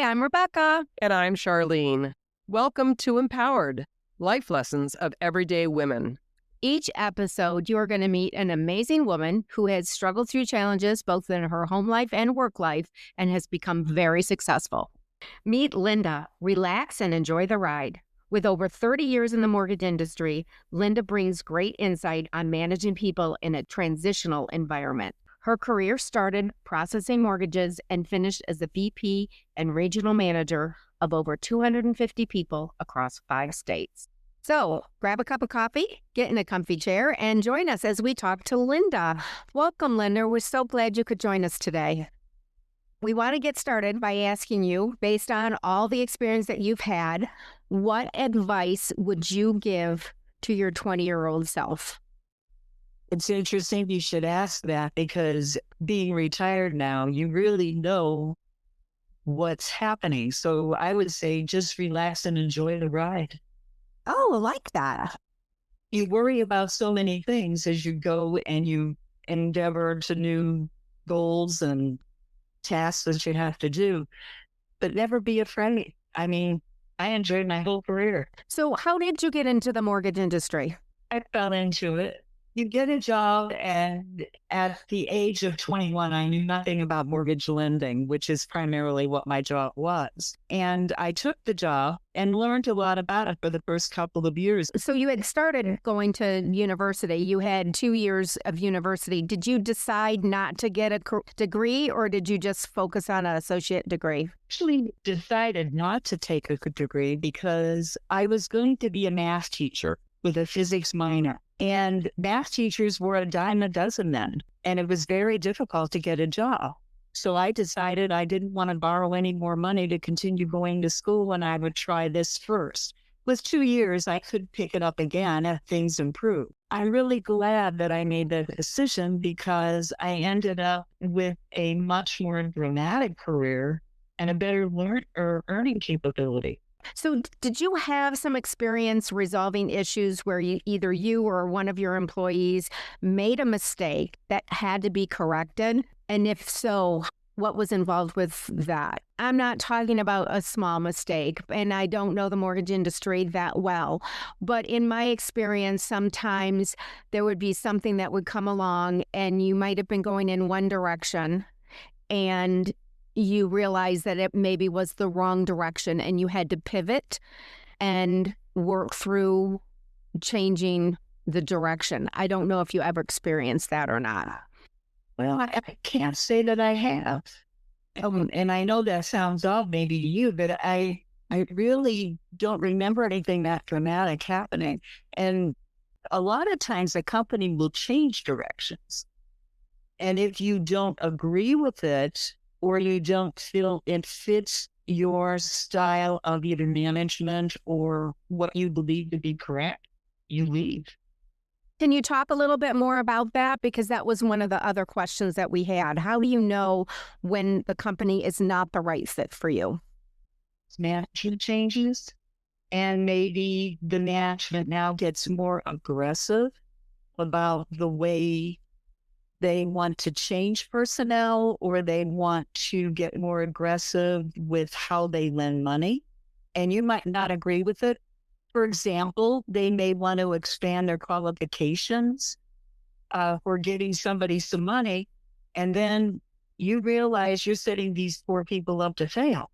I'm Rebecca. And I'm Charlene. Welcome to Empowered, Life Lessons of Everyday Women. Each episode, you're going to meet an amazing woman who has struggled through challenges both in her home life and work life and has become very successful. Meet Linda. Relax and enjoy the ride. With over 30 years in the mortgage industry, Linda brings great insight on managing people in a transitional environment. Her career started processing mortgages and finished as a VP and regional manager of over 250 people across 5 states. So grab a cup of coffee, get in a comfy chair, and join us as we talk to Linda. Welcome, Linda. We're so glad you could join us today. We want to get started by asking you, based on all the experience that you've had, what advice would you give to your 20-year-old self? It's interesting you should ask that because being retired now, you really know what's happening. So I would say just relax and enjoy the ride. Oh, I like that. You worry about so many things as you go and you endeavor to new goals and tasks that you have to do, but never be afraid. I mean, I enjoyed my whole career. So how did you get into the mortgage industry? I fell into it. You get a job, and at the age of 21, I knew nothing about mortgage lending, which is primarily what my job was. And I took the job and learned a lot about it for the first couple of years. So you had started going to university. You had 2 years of university. Did you decide not to get a degree, or did you just focus on an associate degree? Actually decided not to take a degree because I was going to be a math teacher with a physics minor. And math teachers were a dime a dozen then, and it was very difficult to get a job. So I decided I didn't want to borrow any more money to continue going to school, and I would try this first. With 2 years, I could pick it up again if things improved. I'm really glad that I made that decision because I ended up with a much more dramatic career and a better earning capability. So did you have some experience resolving issues where either you or one of your employees made a mistake that had to be corrected? And if so, what was involved with that? I'm not talking about a small mistake, and I don't know the mortgage industry that well. But in my experience, sometimes there would be something that would come along and you might have been going in one direction and you realize that it maybe was the wrong direction and you had to pivot and work through changing the direction. I don't know if you ever experienced that or not. Well, I can't say that I have. And I know that sounds odd maybe to you, but I really don't remember anything that dramatic happening. And a lot of times a company will change directions. And if you don't agree with it, or you don't feel it fits your style of either management or what you believe to be correct, you leave. Can you talk a little bit more about that? Because that was one of the other questions that we had. How do you know when the company is not the right fit for you? Management changes, and maybe the management now gets more aggressive about the way they want to change personnel, or they want to get more aggressive with how they lend money. And you might not agree with it. For example, they may want to expand their qualifications for giving somebody some money. And then you realize you're setting these poor people up to fail.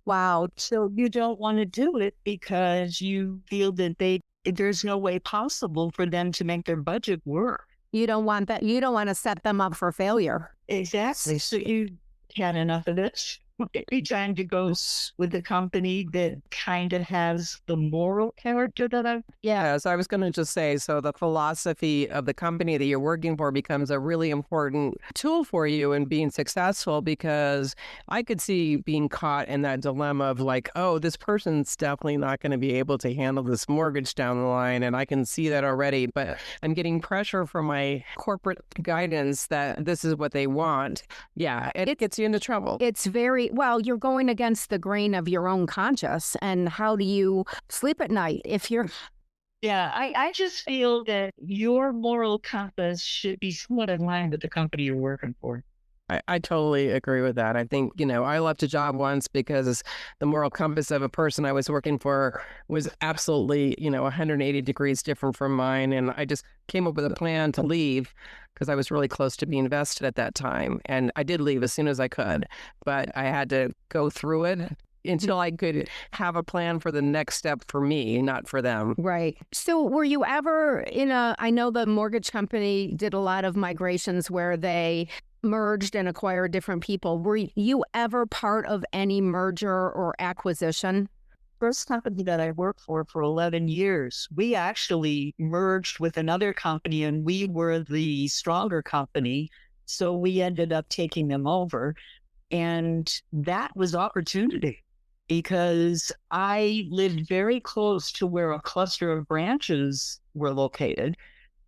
Wow. So you don't want to do it because you feel that there's no way possible for them to make their budget work. You don't want that. You don't want to set them up for failure. Exactly. So you had enough of this. Every time to go with a company that kind of has the moral character that I've... Yeah, so I was going to just say, so the philosophy of the company that you're working for becomes a really important tool for you in being successful, because I could see being caught in that dilemma of like, oh, this person's definitely not going to be able to handle this mortgage down the line. And I can see that already, but I'm getting pressure from my corporate guidance that this is what they want. Yeah, it gets you into trouble. It's very, well, you're going against the grain of your own conscience. And how do you sleep at night if you're... Yeah, I just feel that your moral compass should be somewhat in line with the company you're working for. I totally agree with that. I think, I left a job once because the moral compass of a person I was working for was absolutely, 180 degrees different from mine. And I just came up with a plan to leave because I was really close to being vested at that time. And I did leave as soon as I could, but I had to go through it until I could have a plan for the next step for me, not for them. Right. So were you ever I know the mortgage company did a lot of migrations where they merged and acquired different people. Were you ever part of any merger or acquisition? First company that I worked for 11 years, we actually merged with another company and we were the stronger company. So we ended up taking them over. And that was opportunity because I lived very close to where a cluster of branches were located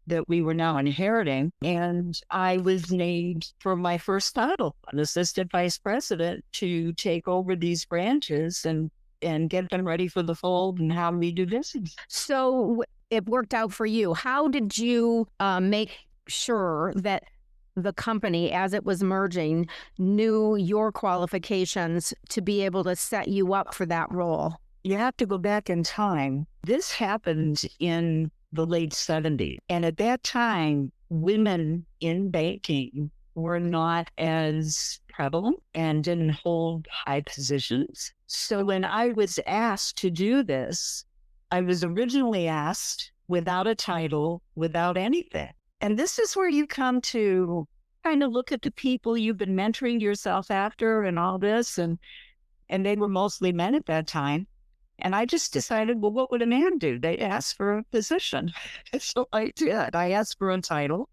that we were now inheriting. And I was named for my first title, an assistant vice president, to take over these branches and get them ready for the fold and have me do business. So it worked out for you. How did you make sure that the company, as it was merging, knew your qualifications to be able to set you up for that role? You have to go back in time. This happened in the late 70s. And at that time, women in banking were not as prevalent and didn't hold high positions. So when I was asked to do this, I was originally asked without a title, without anything. And this is where you come to kind of look at the people you've been mentoring yourself after and all this. And they were mostly men at that time. And I just decided, well, what would a man do? They asked for a position. So I did. I asked for a title.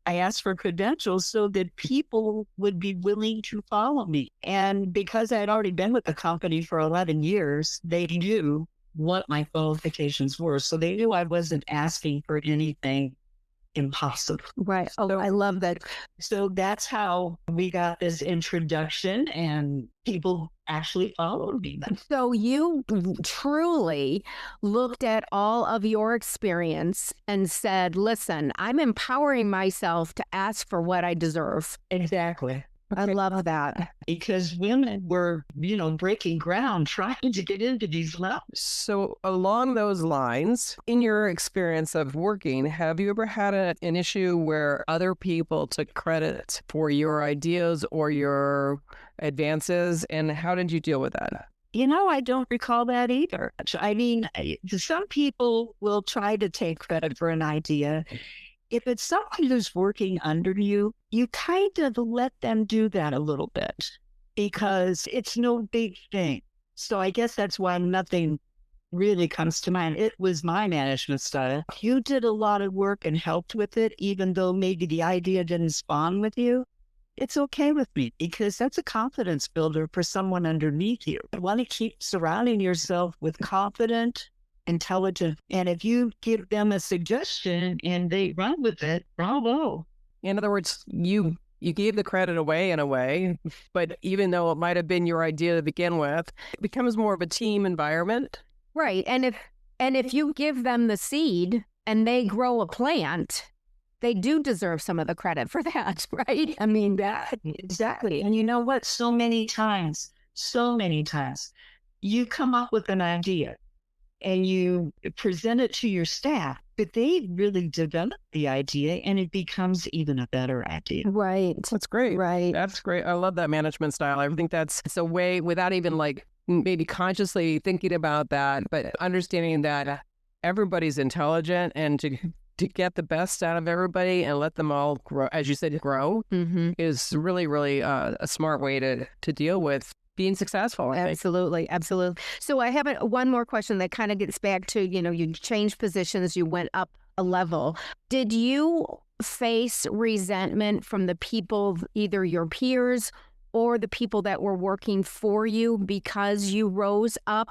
I asked for credentials so that people would be willing to follow me. And because I had already been with the company for 11 years, they knew what my qualifications were. So they knew I wasn't asking for anything impossible. Right. Oh, I love that. So that's how we got this introduction and people actually followed me. So you truly looked at all of your experience and said, listen, I'm empowering myself to ask for what I deserve. Exactly. I love that. Because women were, breaking ground trying to get into these levels. So along those lines, in your experience of working, have you ever had an issue where other people took credit for your ideas or your advances? And how did you deal with that? I don't recall that either. I mean, some people will try to take credit for an idea. If it's someone who's working under you, you kind of let them do that a little bit because it's no big thing. So I guess that's why nothing really comes to mind. It was my management style. You did a lot of work and helped with it, even though maybe the idea didn't spawn with you. It's okay with me because that's a confidence builder for someone underneath you. You want to keep surrounding yourself with confident, intelligent, and if you give them a suggestion and they run with it, bravo. In other words, you gave the credit away in a way, but even though it might have been your idea to begin with, it becomes more of a team environment. Right. And if you give them the seed and they grow a plant, they do deserve some of the credit for that, right? I mean, that exactly. And you know what? So many times, you come up with an idea and you present it to your staff, but they really develop the idea and it becomes even a better idea. Right. That's great. Right. That's great. I love that management style. I think it's a way without even maybe consciously thinking about that, but understanding that everybody's intelligent and to get the best out of everybody and let them all grow, as you said, grow is really, really a smart way to deal with being successful. Absolutely. So I have one more question that kind of gets back to, you changed positions, you went up a level. Did you face resentment from the people, either your peers or the people that were working for you because you rose up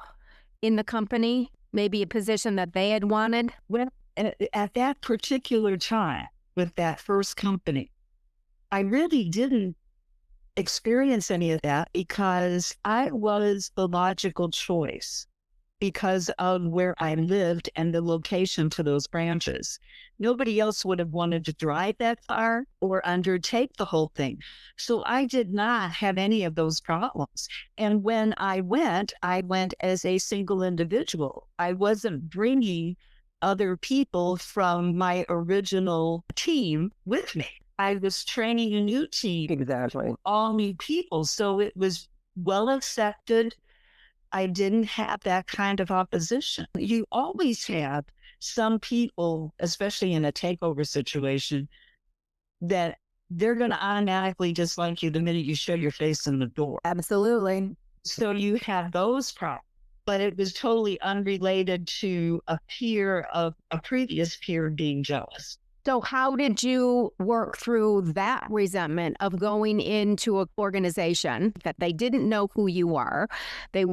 in the company, maybe a position that they had wanted? Well, at that particular time with that first company, I really didn't experience any of that because I was the logical choice. because of where I lived and the location to those branches. Nobody else would have wanted to drive that far or undertake the whole thing. So I did not have any of those problems. And when I went as a single individual. I wasn't bringing other people from my original team with me. I was training a new team. Exactly. All new people. So it was well accepted. I didn't have that kind of opposition. You always have some people, especially in a takeover situation, that they're going to automatically dislike you the minute you show your face in the door. Absolutely. So you have those problems. But it was totally unrelated to a previous peer being jealous. So how did you work through that resentment of going into an organization that they didn't know who you are? They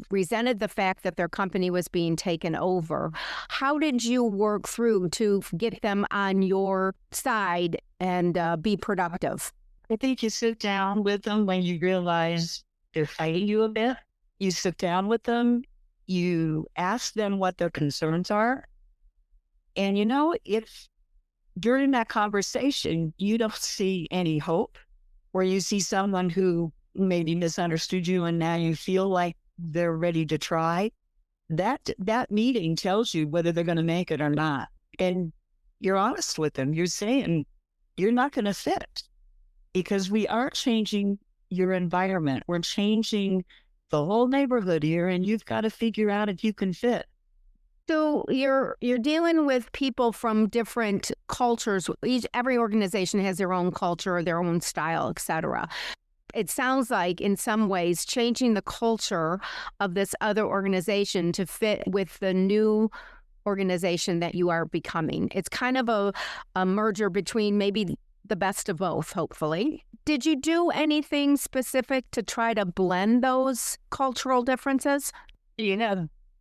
resented the fact that their company was being taken over. How did you work through to get them on your side and be productive? I think you sit down with them when you realize they're fighting you a bit. You sit down with them, you ask them what their concerns are. And if during that conversation, you don't see any hope, or you see someone who maybe misunderstood you and now you feel like they're ready to try, that meeting tells you whether they're going to make it or not. And you're honest with them. You're saying you're not going to fit because we are changing your environment. We're changing the whole neighborhood here, and you've got to figure out if you can fit. So you're dealing with people from different cultures. Every organization has their own culture, their own style, etc. It sounds like in some ways changing the culture of this other organization to fit with the new organization that you are becoming. It's kind of a merger between maybe the best of both, hopefully. Did you do anything specific to try to blend those cultural differences?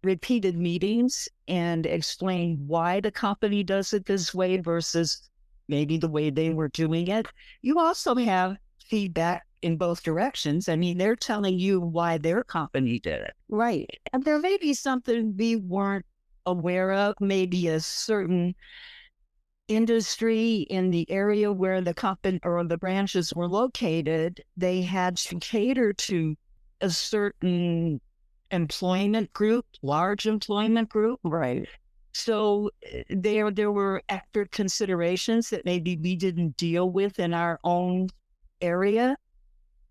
Repeated meetings and explain why the company does it this way versus maybe the way they were doing it. You also have feedback in both directions. I mean, they're telling you why their company did it. Right. And there may be something we weren't aware of, maybe a certain industry in the area where the company or the branches were located. They had to cater to a certain employment group, large employment group. Right. So there were extra considerations that maybe we didn't deal with in our own area.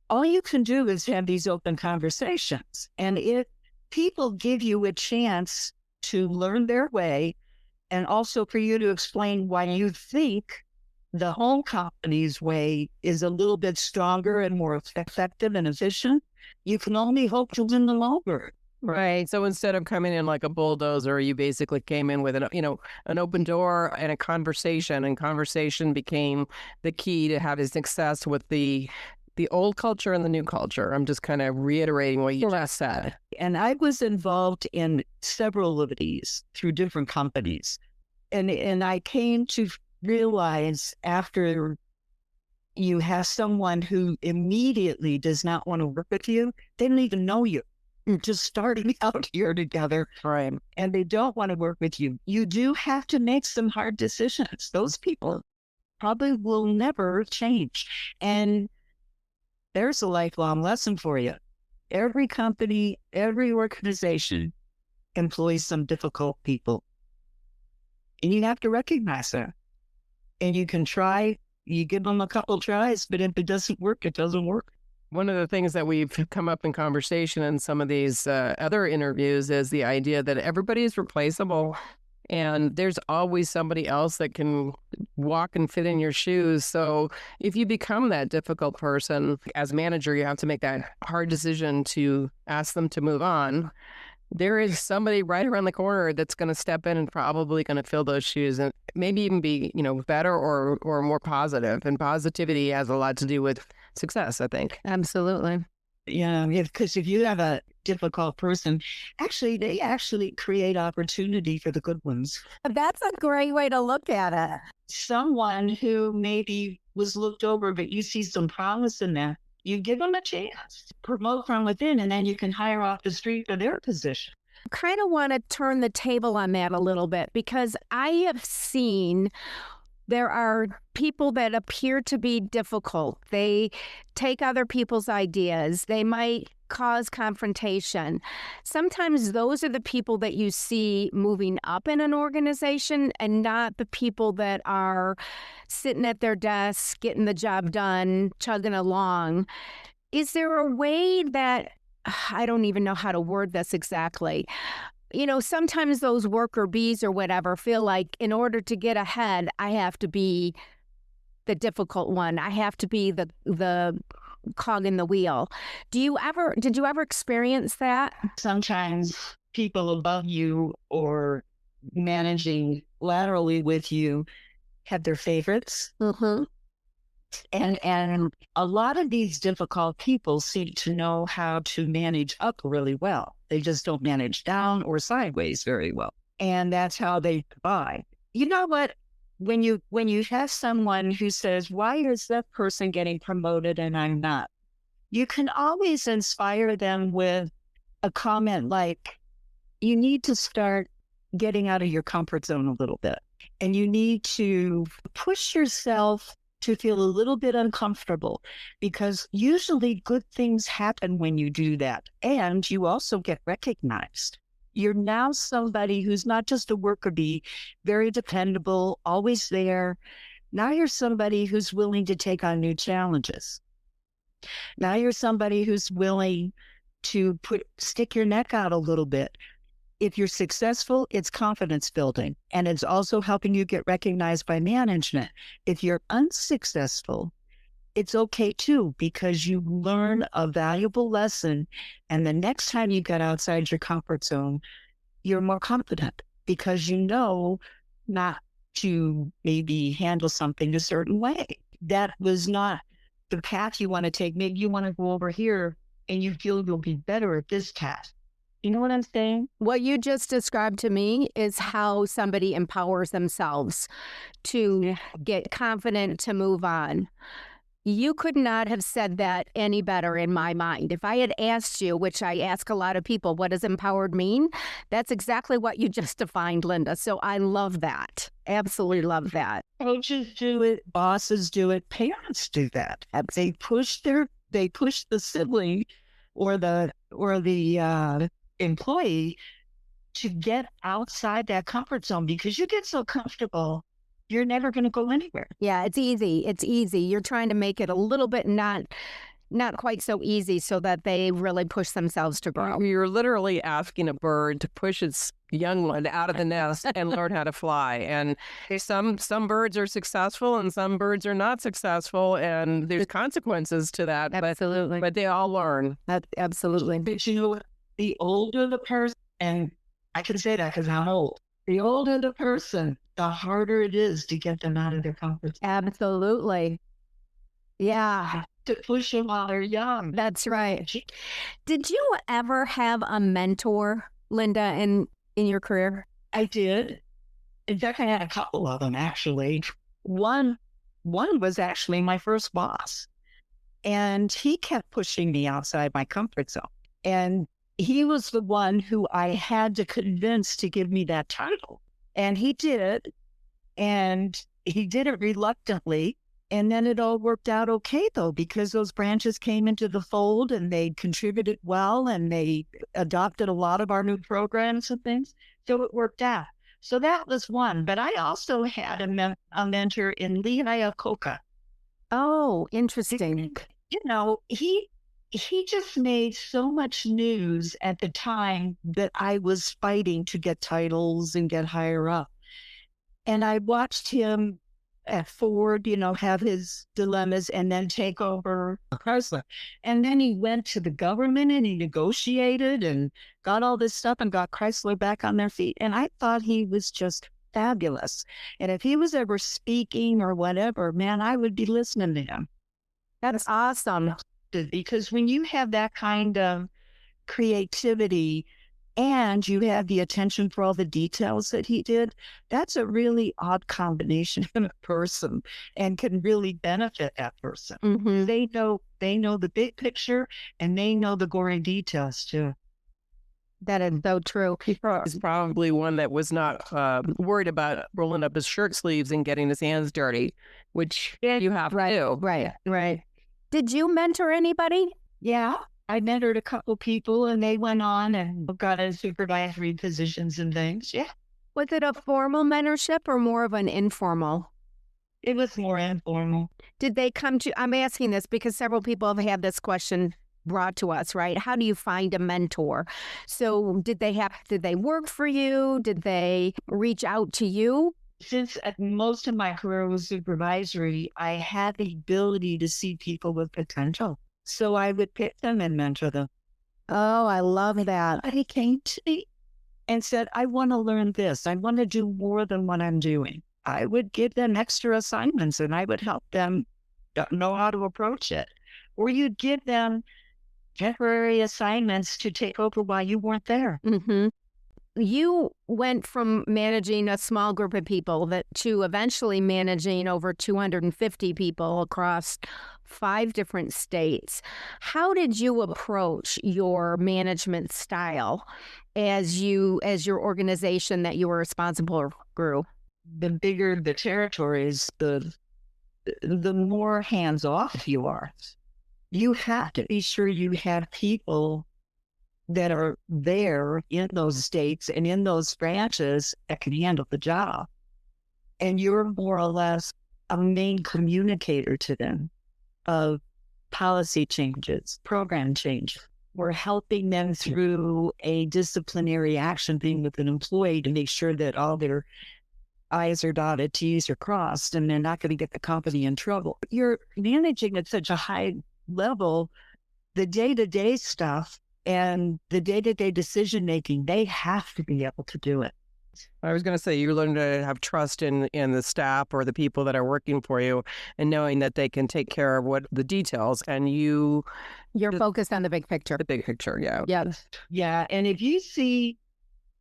All you can do is have these open conversations. And if people give you a chance to learn their way, and also for you to explain why you think the home company's way is a little bit stronger and more effective and efficient, you can only hope to win the longer. Right. So instead of coming in like a bulldozer, you basically came in with an open door and a conversation, and conversation became the key to having success with the old culture and the new culture. I'm just kind of reiterating what you just said. And I was involved in several of these through different companies. And I came to realize after you have someone who immediately does not want to work with you, they don't even know you. You're just starting out here together. Right. And they don't want to work with you. You do have to make some hard decisions. Those people probably will never change. And there's a lifelong lesson for you. Every company, every organization employs some difficult people. And you have to recognize that. And you can try, you give them a couple tries, but if it doesn't work, it doesn't work. One of the things that we've come up in conversation in some of these other interviews is the idea that everybody is replaceable. And there's always somebody else that can walk and fit in your shoes. So if you become that difficult person, as manager, you have to make that hard decision to ask them to move on. There is somebody right around the corner that's going to step in and probably going to fill those shoes and maybe even be, better or more positive. And positivity has a lot to do with success, I think. Absolutely. Yeah, because if you have a difficult person, they actually create opportunity for the good ones. That's a great way to look at it. Someone who maybe was looked over, but you see some promise in that, you give them a chance, promote from within, and then you can hire off the street for their position. Kind of want to turn the table on that a little bit because I have seen there are people that appear to be difficult. They take other people's ideas. They might cause confrontation. Sometimes those are the people that you see moving up in an organization and not the people that are sitting at their desks, getting the job done, chugging along. Is there a way that, I don't even know how to word this exactly. You know, sometimes those worker bees or whatever feel like in order to get ahead, I have to be the difficult one. I have to be the cog in the wheel. Did you ever experience that? Sometimes people above you or managing laterally with you have their favorites. Mm-hmm. And a lot of these difficult people seem to know how to manage up really well. They just don't manage down or sideways very well. And that's how they divide. You know what? When you have someone who says, why is that person getting promoted and I'm not? You can always inspire them with a comment like, you need to start getting out of your comfort zone a little bit. And you need to push yourself to feel a little bit uncomfortable, because usually good things happen when you do that. And you also get recognized. You're now somebody who's not just a worker bee, very dependable, always there. Now you're somebody who's willing to take on new challenges. Now you're somebody who's willing to stick your neck out a little bit. If you're successful, it's confidence building, and it's also helping you get recognized by management. If you're unsuccessful, it's okay too, because you learn a valuable lesson. And the next time you get outside your comfort zone, you're more confident because you know not to maybe handle something a certain way. That was not the path you want to take. Maybe you want to go over here and you feel you'll be better at this task. You know what I'm saying? What you just described to me is how somebody empowers themselves to get confident to move on. You could not have said that any better in my mind. If I had asked you, which I ask a lot of people, what does empowered mean? That's exactly what you just defined, Linda. So I love that. Absolutely love that. Coaches do it, bosses do it, parents do that. They push the sibling or the employee to get outside that comfort zone, because you get so comfortable, you're never going to go anywhere. Yeah, it's easy. It's easy. You're trying to make it a little bit not quite so easy so that they really push themselves to grow. You're literally asking a bird to push its young one out of the nest and learn how to fly. And some birds are successful and some birds are not successful, and there's consequences to that. Absolutely. But they all learn. Absolutely. But you know, the older the person, and I can say that because I'm old, the older the person, the harder it is to get them out of their comfort zone. Absolutely. Yeah. To push them while they're young. That's right. Did you ever have a mentor, Linda, in your career? I did. In fact, I had a couple of them, actually. One was actually my first boss, and he kept pushing me outside my comfort zone. And he was the one who I had to convince to give me that title. And he did. And he did it reluctantly. And then it all worked out okay, though, because those branches came into the fold and they contributed well and they adopted a lot of our new programs and things. So it worked out. So that was one. But I also had a mentor in Lee Iacocca. Oh, interesting. You know, he just made so much news at the time that I was fighting to get titles and get higher up. And I watched him at Ford, you know, have his dilemmas and then take over Chrysler. And then he went to the government and he negotiated and got all this stuff and got Chrysler back on their feet. And I thought he was just fabulous. And if he was ever speaking or whatever, man, I would be listening to him. That's awesome. Because when you have that kind of creativity and you have the attention for all the details that he did, that's a really odd combination in a person and can really benefit that person. Mm-hmm. They know the big picture and they know the gory details too. That is so true. He's probably one that was not worried about rolling up his shirt sleeves and getting his hands dirty, which you have to do. Right. Did you mentor anybody? Yeah, I mentored a couple people and they went on and got in supervisory positions and things. Yeah, Was it a formal mentorship or more of an informal? it was more informal. Did they come to, I'm asking this because several people have had this question brought to us, right? How do you find a mentor? So did they work for you? Did they reach out to you? Since most of my career was supervisory, I had the ability to see people with potential. So I would pick them and mentor them. Oh, I love that. He came to me and said, I want to learn this. I want to do more than what I'm doing. I would give them extra assignments and I would help them know how to approach it. Or you'd give them temporary assignments to take over while you weren't there. Mm-hmm. You went from managing a small group of people to eventually managing over 250 people across 5 different states. How did you approach your management style as your organization that you were responsible for grew? The bigger the territories, the more hands off you are. You have to be sure you have people that are there in those states and in those branches that can handle the job. And you're more or less a main communicator to them of policy changes, program changes. We're helping them through a disciplinary action thing with an employee to make sure that all their I's are dotted, T's are crossed, and they're not going to get the company in trouble. You're managing at such a high level, the day-to-day stuff and the day-to-day decision-making, they have to be able to do it. I was going to say, you learn to have trust in the staff or the people that are working for you and knowing that they can take care of what the details and you're focused on the big picture. The big picture, yeah. Yes. Yeah, and if you see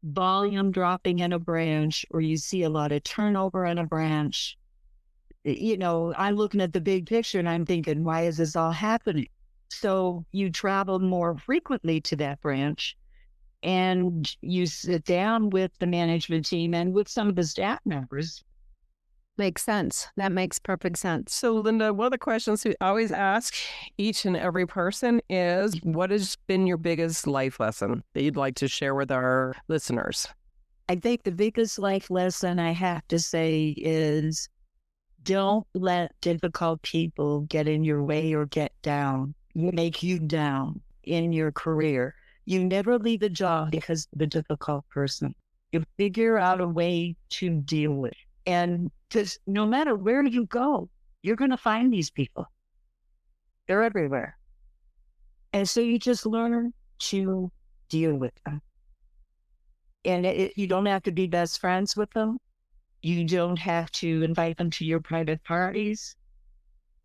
volume dropping in a branch or you see a lot of turnover in a branch, I'm looking at the big picture and I'm thinking, why is this all happening? So you travel more frequently to that branch and you sit down with the management team and with some of the staff members. Makes sense. That makes perfect sense. So, Linda, one of the questions we always ask each and every person is, what has been your biggest life lesson that you'd like to share with our listeners? I think the biggest life lesson I have to say is don't let difficult people get in your way or make you down in your career. You never leave a job because of the difficult person. You figure out a way to deal with it. And because no matter where you go, you're going to find these people. They're everywhere. And so you just learn to deal with them. And you don't have to be best friends with them. You don't have to invite them to your private parties.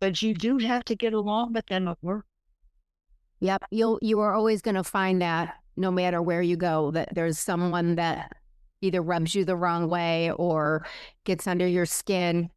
But you do have to get along with them at work. Yep. You are always going to find that no matter where you go, that there's someone that either rubs you the wrong way or gets under your skin.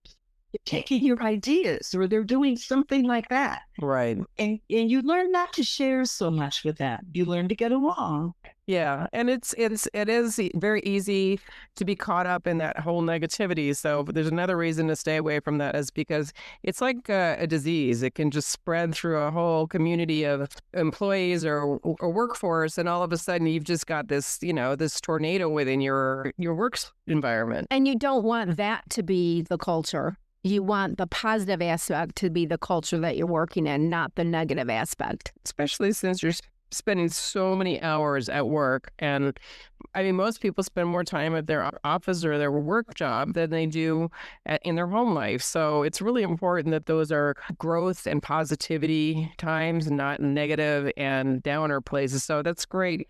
Taking your ideas, or they're doing something like that. Right. And you learn not to share so much with them. You learn to get along. Yeah. And it is very easy to be caught up in that whole negativity. So there's another reason to stay away from that is because it's like a disease. It can just spread through a whole community of employees or workforce. And all of a sudden you've just got this, this tornado within your work environment. And you don't want that to be the culture. You want the positive aspect to be the culture that you're working in, not the negative aspect. Especially since you're spending so many hours at work. And I mean, most people spend more time at their office or their work job than they do in their home life. So it's really important that those are growth and positivity times, not negative and downer places. So that's great.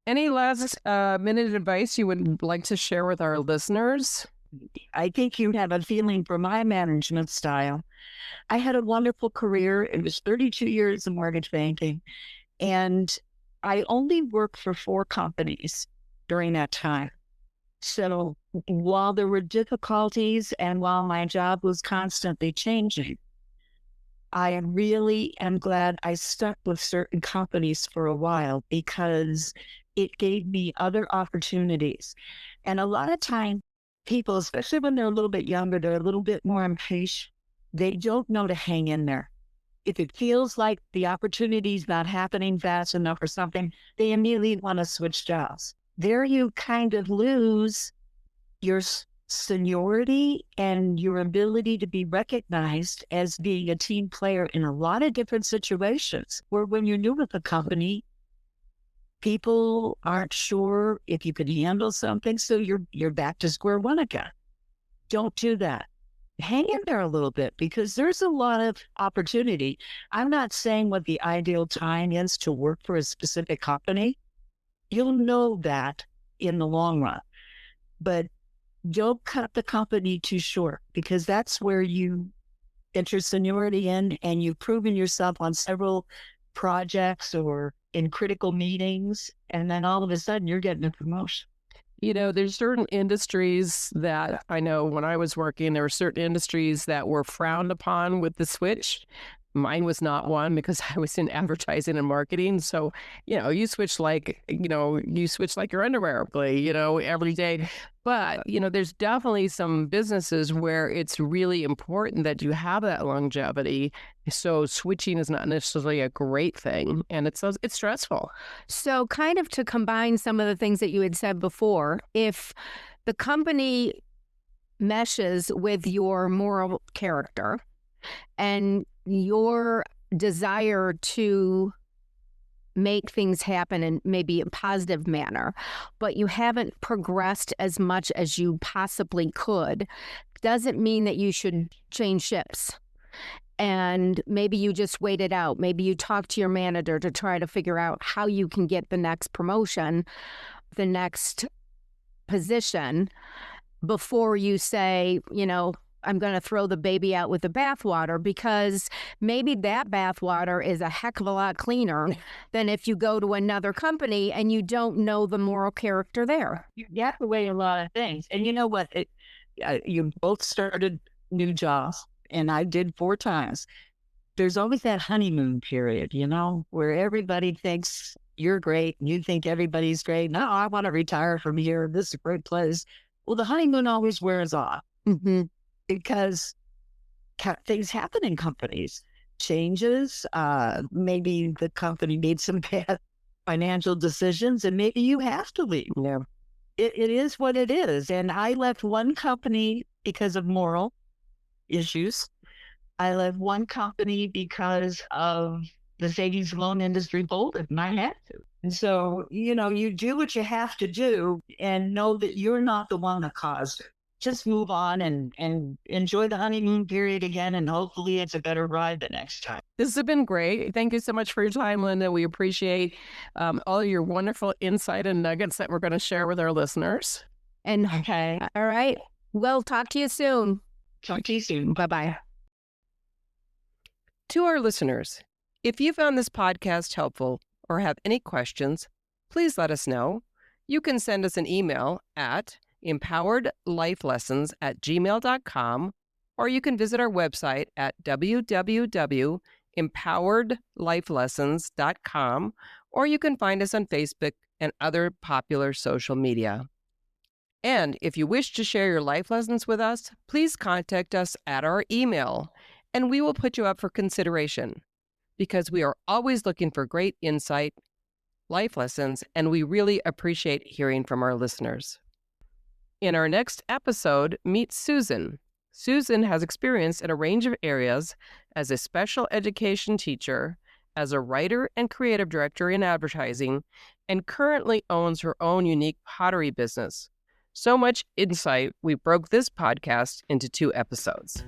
Any last minute advice you would like to share with our listeners? I think you have a feeling for my management style. I had a wonderful career. It was 32 years in mortgage banking. And I only worked for 4 companies during that time. So while there were difficulties and while my job was constantly changing, I really am glad I stuck with certain companies for a while because it gave me other opportunities. And a lot of time, people, especially when they're a little bit younger, they're a little bit more impatient. They don't know to hang in there. If it feels like the opportunity's not happening fast enough or something, they immediately want to switch jobs. There you kind of lose your seniority and your ability to be recognized as being a team player in a lot of different situations where when you're new with a company, people aren't sure if you can handle something. So you're back to square one again. Don't do that. Hang in there a little bit because there's a lot of opportunity. I'm not saying what the ideal time is to work for a specific company. You'll know that in the long run, but don't cut the company too short because that's where you enter seniority in and you've proven yourself on several projects or in critical meetings. And then all of a sudden you're getting a promotion. You know, there's certain industries that I know when I was working, there were certain industries that were frowned upon with the switch. Mine was not one because I was in advertising and marketing. So, you switch like your underwear, every day. But, there's definitely some businesses where it's really important that you have that longevity. So switching is not necessarily a great thing. And it's stressful. So kind of to combine some of the things that you had said before, if the company meshes with your moral character and your desire to make things happen in maybe a positive manner, but you haven't progressed as much as you possibly could, doesn't mean that you should change ships. And maybe you just wait it out. Maybe you talk to your manager to try to figure out how you can get the next promotion, the next position, before you say, I'm going to throw the baby out with the bathwater, because maybe that bathwater is a heck of a lot cleaner than if you go to another company and you don't know the moral character there. You have to weigh a lot of things. And you know what? You both started new jobs, and I did 4 times. There's always that honeymoon period, where everybody thinks you're great and you think everybody's great. No, I want to retire from here. This is a great place. Well, the honeymoon always wears off. Mm-hmm. Because things happen in companies, changes, maybe the company made some bad financial decisions and maybe you have to leave. Yeah. It is what it is. And I left one company because of moral issues. I left one company because of the savings loan industry folded and I had to. And so, you do what you have to do and know that you're not the one that caused it. Just move on and enjoy the honeymoon period again. And hopefully it's a better ride the next time. This has been great. Thank you so much for your time, Linda. We appreciate all your wonderful insight and nuggets that we're going to share with our listeners. And okay. All right. We'll talk to you soon. Talk to you soon. Bye-bye. To our listeners, if you found this podcast helpful or have any questions, please let us know. You can send us an email at empoweredlifelessons@gmail.com, or you can visit our website at www.empoweredlifelessons.com, or you can find us on Facebook and other popular social media. And if you wish to share your life lessons with us, please contact us at our email, and we will put you up for consideration, because we are always looking for great insight, life lessons, and we really appreciate hearing from our listeners. In our next episode, meet Susan. Susan has experience in a range of areas as a special education teacher, as a writer and creative director in advertising, and currently owns her own unique pottery business. So much insight, we broke this podcast into 2 episodes.